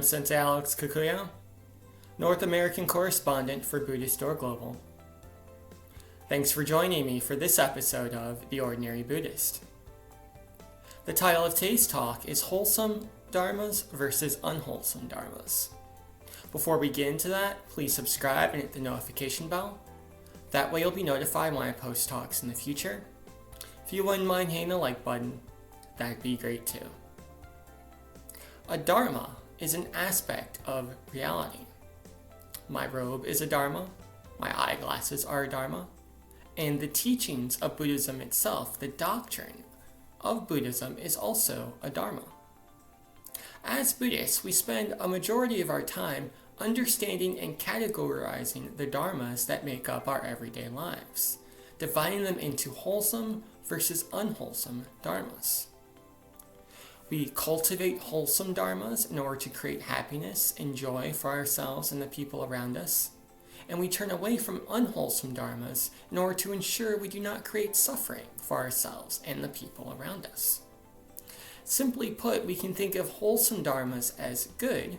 Sensei Kakuyo, North American Correspondent for Buddhistdoor Global. Thanks for joining me for this episode of The Ordinary Buddhist. The title of today's talk is Wholesome Dharmas versus Unwholesome Dharmas. Before we get into that, please subscribe and hit the notification bell. That way you'll be notified when I post talks in the future. If you wouldn't mind hitting the like button, that'd be great too. A dharma is an aspect of reality. My robe is a dharma, my eyeglasses are a dharma, and the teachings of Buddhism itself, the doctrine of Buddhism, is also a dharma. As Buddhists, we spend a majority of our time understanding and categorizing the dharmas that make up our everyday lives, dividing them into wholesome versus unwholesome dharmas. We cultivate wholesome dharmas in order to create happiness and joy for ourselves and the people around us, and we turn away from unwholesome dharmas in order to ensure we do not create suffering for ourselves and the people around us. Simply put, we can think of wholesome dharmas as good,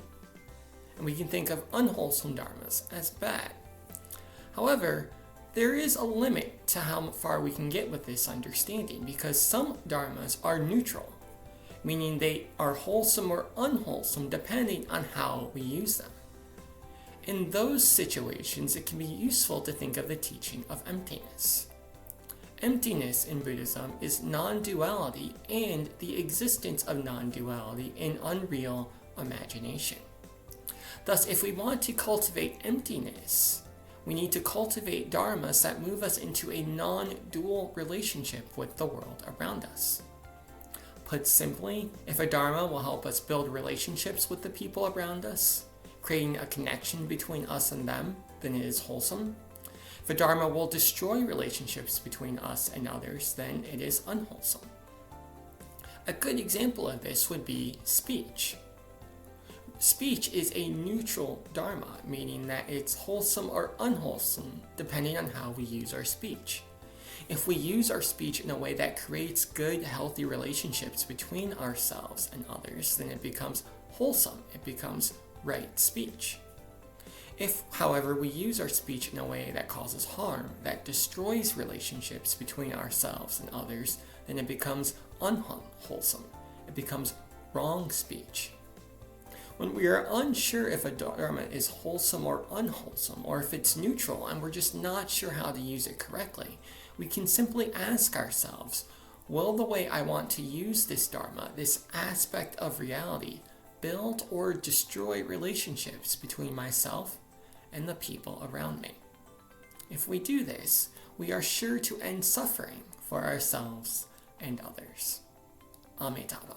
and we can think of unwholesome dharmas as bad. However, there is a limit to how far we can get with this understanding, because some dharmas are neutral, meaning they are wholesome or unwholesome depending on how we use them. In those situations, it can be useful to think of the teaching of emptiness. Emptiness in Buddhism is non-duality and the existence of non-duality in unreal imagination. Thus, if we want to cultivate emptiness, we need to cultivate dharmas that move us into a non-dual relationship with the world around us. Put simply, if a dharma will help us build relationships with the people around us, creating a connection between us and them, then it is wholesome. If a dharma will destroy relationships between us and others, then it is unwholesome. A good example of this would be speech. Speech is a neutral dharma, meaning that it's wholesome or unwholesome depending on how we use our speech. If we use our speech in a way that creates good, healthy relationships between ourselves and others, then it becomes wholesome. It becomes right speech. If, however, we use our speech in a way that causes harm, that destroys relationships between ourselves and others, then it becomes unwholesome. It becomes wrong speech. When we are unsure if a dharma is wholesome or unwholesome, or if it's neutral and we're just not sure how to use it correctly, we can simply ask ourselves, will the way I want to use this dharma, this aspect of reality, build or destroy relationships between myself and the people around me? If we do this, we are sure to end suffering for ourselves and others. Amitabha.